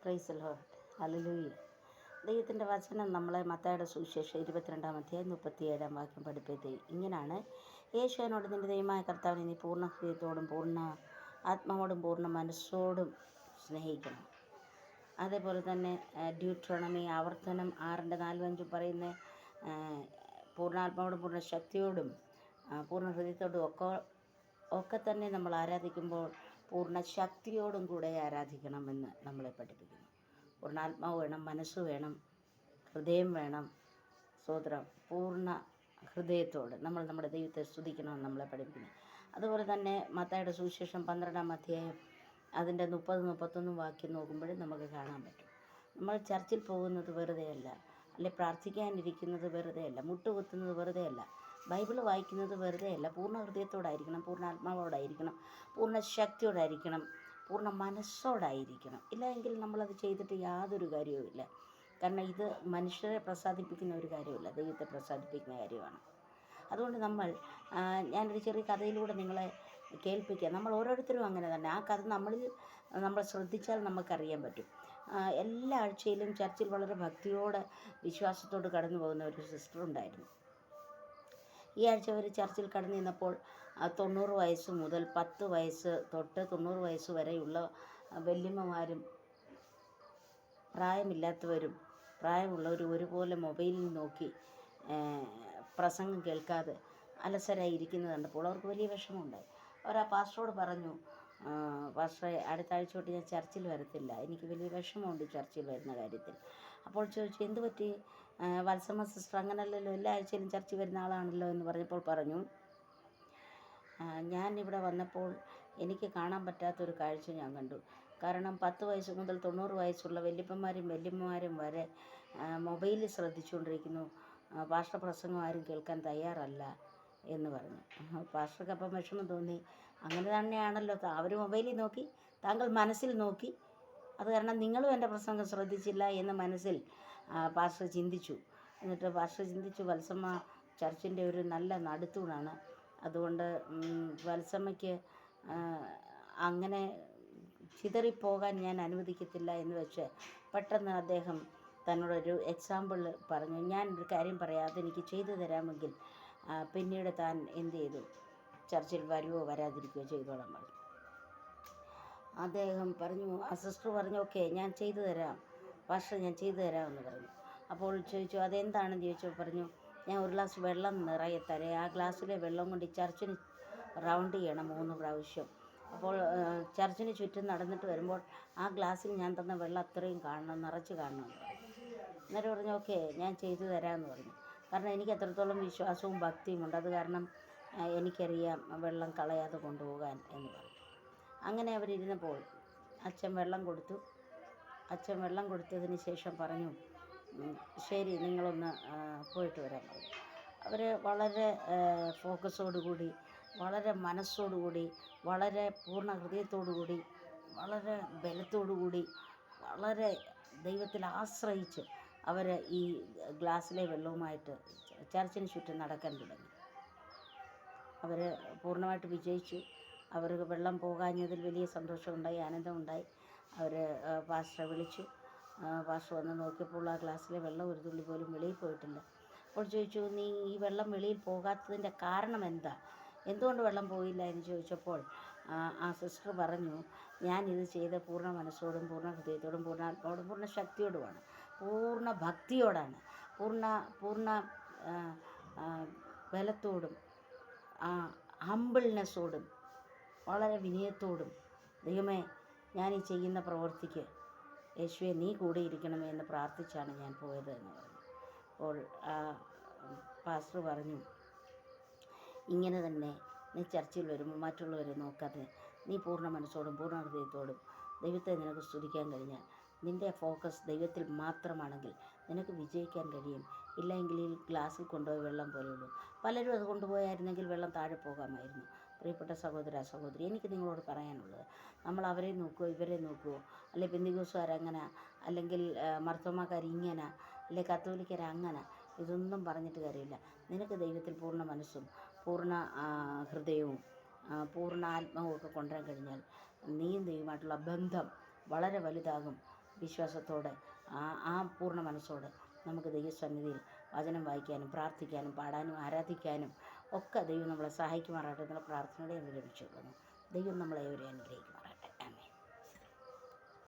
Praise Lord. Hallelujah. ദൈവത്തിൻ്റെ വചനം നമ്മളെ മത്തായിയുടെ സുവിശേഷം 22-ാം അധ്യായം 37-ാം വാക്യം പഠിപ്പിച്ചത് ഇങ്ങനെയാണ്: യേശുവിനോട് നിൻ്റെ ദൈവമായ കർത്താവിനെ നീ പൂർണ്ണ ഹൃദയത്തോടും പൂർണ്ണ ആത്മാവോടും പൂർണ്ണ മനസ്സോടും സ്നേഹിക്കണം. അതേപോലെ തന്നെ ഡ്യൂട്രോണമി ആവർത്തനം 6:4-5 പറയുന്ന പൂർണ്ണാത്മാവോടും പൂർണ്ണ ശക്തിയോടും പൂർണ്ണ ഹൃദയത്തോടും ഒക്കെ തന്നെ നമ്മൾ ആരാധിക്കുമ്പോൾ പൂർണ്ണ ശക്തിയോടും കൂടെ ആരാധിക്കണമെന്ന് നമ്മളെ പഠിപ്പിക്കുന്നു. പൂർണ്ണാത്മാവ് വേണം, മനസ്സ് വേണം, ഹൃദയം വേണം. സ്തോത്രം. പൂർണ്ണ ഹൃദയത്തോട് നമ്മൾ നമ്മുടെ ദൈവത്തെ സ്തുതിക്കണമെന്ന് നമ്മളെ പഠിപ്പിക്കുന്നു. അതുപോലെ തന്നെ മത്തായിയുടെ സുവിശേഷം 12-ാം അധ്യായം അതിൻ്റെ 30-31 വാക്യം നോക്കുമ്പോഴും നമുക്ക് കാണാൻ പറ്റും. നമ്മൾ ചർച്ചിൽ പോകുന്നത് വെറുതെയല്ല, അല്ലെ പ്രാർത്ഥിക്കാനിരിക്കുന്നത് വെറുതെയല്ല, മുട്ടുകുത്തുന്നത് വെറുതെയല്ല, ബൈബിൾ വായിക്കുന്നത് വെറുതെയല്ല. പൂർണ്ണ ഹൃദയത്തോടായിരിക്കണം, പൂർണ്ണ ആത്മാവോടായിരിക്കണം, പൂർണ്ണ ശക്തിയോടായിരിക്കണം, പൂർണ്ണ മനസ്സോടായിരിക്കണം. ഇല്ല എങ്കിൽ നമ്മളത് ചെയ്തിട്ട് യാതൊരു കാര്യവുമില്ല. കാരണം ഇത് മനുഷ്യരെ പ്രസാദിപ്പിക്കുന്ന ഒരു കാര്യമില്ല, ദൈവത്തെ പ്രസാദിപ്പിക്കുന്ന കാര്യമാണ്. അതുകൊണ്ട് ഞാനൊരു ചെറിയ കഥയിലൂടെ നിങ്ങളെ കേൾപ്പിക്കുക. നമ്മൾ ഓരോരുത്തരും അങ്ങനെ തന്നെ. ആ കഥ നമ്മൾ ശ്രദ്ധിച്ചാൽ നമുക്കറിയാൻ പറ്റും. എല്ലാ ആഴ്ചയിലും ചർച്ചിൽ വളരെ ഭക്തിയോടെ വിശ്വാസത്തോട് കടന്നു പോകുന്ന ഒരു സിസ്റ്റർ ഉണ്ടായിരുന്നു. ഈ ആഴ്ച അവർ ചർച്ചിൽ കടന്നു നിന്നപ്പോൾ 90 വയസ്സ് മുതൽ 10 വയസ്സ് തൊട്ട് 90 വയസ്സ് വരെയുള്ള വല്യമ്മമാരും പ്രായമില്ലാത്തവരും പ്രായമുള്ളവരും ഒരുപോലെ മൊബൈലിൽ നോക്കി പ്രസംഗം കേൾക്കാതെ അലസരായി ഇരിക്കുന്നത് കണ്ടപ്പോൾ അവർക്ക് വലിയ വിഷമമുണ്ടായി. അവർ ആ പാസ്റ്ററോട് പറഞ്ഞു, പാസ്റ്ററെ, അടുത്ത ആഴ്ച തൊട്ട് ഞാൻ ചർച്ചിൽ വരത്തില്ല, എനിക്ക് വലിയ വിഷമമുണ്ട് ചർച്ചിൽ വരുന്ന കാര്യത്തിൽ. അപ്പോൾ ചോദിച്ചു, എന്ത് പറ്റി? വത്സമ്മ സിസ്റ്റർ അങ്ങനല്ലല്ലോ, എല്ലാ ആഴ്ചയിലും ചർച്ചിൽ വരുന്ന ആളാണല്ലോ എന്ന് പറഞ്ഞപ്പോൾ പറഞ്ഞു, ഞാൻ ഇവിടെ വന്നപ്പോൾ എനിക്ക് കാണാൻ പറ്റാത്തൊരു കാഴ്ച ഞാൻ കണ്ടു. കാരണം 10 വയസ്സ് മുതൽ 90 വയസ്സുള്ള വല്യമ്മമാരും വരെ മൊബൈലിൽ ശ്രദ്ധിച്ചുകൊണ്ടിരിക്കുന്നു. പാസ്റ്റർ പ്രസംഗം ആരും കേൾക്കാൻ തയ്യാറല്ല എന്ന് പറഞ്ഞു. പാസ്റ്റർക്ക് അപ്പം വിഷമം തോന്നി. അങ്ങനെ തന്നെയാണല്ലോ, അവർ മൊബൈലിൽ നോക്കി, താങ്കൾ മനസ്സിൽ നോക്കി, അത് കാരണം നിങ്ങളും എൻ്റെ പ്രസംഗം ശ്രദ്ധിച്ചില്ല എന്ന് മനസ്സിൽ പാസ്റ്റർ ചിന്തിച്ചു. എന്നിട്ട് പാസ്റ്റർ ചിന്തിച്ചു, വത്സമ്മ ചർച്ചിൻ്റെ ഒരു നല്ല നടുത്തൂണാണ്, അതുകൊണ്ട് വത്സമ്മയ്ക്ക് അങ്ങനെ ചിതറിപ്പോകാൻ ഞാൻ അനുവദിക്കത്തില്ല എന്ന് വെച്ച് പെട്ടെന്ന് അദ്ദേഹം തന്നോടൊരു എക്സാമ്പിൾ പറഞ്ഞു. ഞാനൊരു കാര്യം പറയാം, അതെനിക്ക് ചെയ്തു തരാമെങ്കിൽ പിന്നീട് താൻ എന്ത് ചെയ്തു, ചർച്ചിൽ വരുവോ വരാതിരിക്കുകയോ ചെയ്തോളാം പറഞ്ഞു. അദ്ദേഹം പറഞ്ഞു, ആ സിസ്റ്റർ പറഞ്ഞു, ഓക്കെ, ഞാൻ ചെയ്തു തരാം പാസ്റ്റർ, ഞാൻ ചെയ്തു തരാമെന്ന് പറഞ്ഞു. അപ്പോൾ ചോദിച്ചു, അതെന്താണെന്ന് ചോദിച്ചു. പറഞ്ഞു, ഞാൻ ഒരു ഗ്ലാസ് വെള്ളം നിറയെ തരാം, ആ ഗ്ലാസ്സിലെ വെള്ളം കൊണ്ട് ചർച്ചിന് റൗണ്ട് ചെയ്യണം 3 പ്രാവശ്യം. അപ്പോൾ ചർച്ചിന് ചുറ്റും നടന്നിട്ട് വരുമ്പോൾ ആ ഗ്ലാസ്സിൽ ഞാൻ തന്ന വെള്ളം അത്രയും നിറച്ച് കാണണം. അന്നേരം പറഞ്ഞു, ഓക്കെ, ഞാൻ ചെയ്തു തരാമെന്ന് പറഞ്ഞു. കാരണം എനിക്ക് അത്രത്തോളം വിശ്വാസവും ഭക്തിയും ഉണ്ട്, അത് കാരണം എനിക്കറിയാം വെള്ളം കളയാതെ കൊണ്ടുപോകാൻ എന്ന് പറഞ്ഞു. അങ്ങനെ അവരിരുന്നപ്പോൾ അച്ഛൻ വെള്ളം കൊടുത്തു. അച്ഛൻ വെള്ളം കൊടുത്തതിന് ശേഷം പറഞ്ഞു, ശരി, നിങ്ങളൊന്ന് പോയിട്ട് വരാൻ പറഞ്ഞു. അവർ വളരെ ഫോക്കസോടുകൂടി, വളരെ മനസ്സോടുകൂടി, വളരെ പൂർണ്ണ ഹൃദയത്തോടുകൂടി, വളരെ ബലത്തോടുകൂടി, വളരെ ദൈവത്തിൽ ആശ്രയിച്ച് അവർ ഈ ഗ്ലാസ്സിലെ വെള്ളവുമായിട്ട് ചർച്ചിന് ചുറ്റും നടക്കാൻ തുടങ്ങി. അവർ പൂർണ്ണമായിട്ട് വിജയിച്ചു. അവർക്ക് വെള്ളം പോകാഞ്ഞതിൽ വലിയ സന്തോഷമുണ്ടായി, ആനന്ദമുണ്ടായി. അവർ പാസ്റ്ററെ വിളിച്ചു. പാസ്റ്റർ വന്ന് നോക്കിയപ്പോൾ ആ ഗ്ലാസ്സിലെ വെള്ളം ഒരു തുള്ളി പോലും വെളിയിൽ പോയിട്ടില്ല. അപ്പോൾ ചോദിച്ചു, നീ ഈ വെള്ളം വെളിയിൽ പോകാത്തതിൻ്റെ കാരണം എന്താ, എന്തുകൊണ്ട് വെള്ളം പോയില്ല എന്ന് ചോദിച്ചപ്പോൾ ആ സിസ്റ്റർ പറഞ്ഞു, ഞാനിത് ചെയ്ത പൂർണ്ണ മനസ്സോടും പൂർണ്ണ ഹൃദയത്തോടും പൂർണ്ണ ആത്മാവോടും പൂർണ്ണ ശക്തിയോടുമാണ്, പൂർണ്ണ ഭക്തിയോടാണ്, പൂർണ്ണ ബലത്തോടും ഹമ്പിൾനെസ്സോടും വളരെ വിനയത്തോടും, ദൈവമേ, ഞാൻ ഈ ചെയ്യുന്ന പ്രവൃത്തിക്ക് യേശുവെ നീ കൂടെ ഇരിക്കണമേ എന്ന് പ്രാർത്ഥിച്ചാണ് ഞാൻ പോയത് എന്ന് പറഞ്ഞു. അപ്പോൾ പാസ്റ്റർ പറഞ്ഞു, ഇങ്ങനെ തന്നെ നീ ചർച്ചിൽ വരുമ്പോൾ മറ്റുള്ളവരെ നോക്കാതെ നീ പൂർണ്ണ മനസ്സോടും പൂർണ്ണ ഹൃദയത്തോടും ദൈവത്തെ നിനക്ക് സ്തുതിക്കാൻ കഴിഞ്ഞാൽ, നിൻ്റെ ഫോക്കസ് ദൈവത്തിൽ മാത്രമാണെങ്കിൽ നിനക്ക് വിജയിക്കാൻ കഴിയും. ഇല്ലെങ്കിൽ ഈ ഗ്ലാസ്സിൽ കൊണ്ടുപോയി വെള്ളം പോലെയുള്ളൂ. പലരും അത് കൊണ്ടുപോയായിരുന്നെങ്കിൽ വെള്ളം താഴെ പോകാമായിരുന്നു. പ്രിയപ്പെട്ട സഹോദര സഹോദരി, എനിക്ക് നിങ്ങളോട് പറയാനുള്ളത്, നമ്മൾ അവരെ നോക്കുമോ ഇവരെ നോക്കുമോ, അല്ലെങ്കിൽ പെന്തിക്കോസുകാരങ്ങനെ, അല്ലെങ്കിൽ മർത്തോമാക്കാരിങ്ങനെ, അല്ലെങ്കിൽ കത്തോലിക്കരങ്ങനെ, ഇതൊന്നും പറഞ്ഞിട്ട് കാര്യമില്ല. നിനക്ക് ദൈവത്തിൽ പൂർണ്ണ മനസ്സും പൂർണ്ണ ഹൃദയവും പൂർണ്ണ ആത്മാവും ഒക്കെ കൊണ്ടുവരാൻ കഴിഞ്ഞാൽ നീയും ദൈവമായിട്ടുള്ള ബന്ധം വളരെ വലുതാകും. വിശ്വാസത്തോടെ ആ പൂർണ്ണ മനസ്സോടെ നമുക്ക് ദൈവസന്നിധിയിൽ വചനം വായിക്കാനും പ്രാർത്ഥിക്കാനും പാടാനും ആരാധിക്കാനും ഒക്കെ ദൈവം നമ്മളെ സഹായിക്കുമാറാകട്ടെ എന്നുള്ള പ്രാർത്ഥനയോടെ ഞാൻ വിരമിച്ചുകൊള്ളുന്നു. ദൈവം നമ്മളെ ഏവരെയും അനുഗ്രഹിക്കുമാറാകട്ടെ.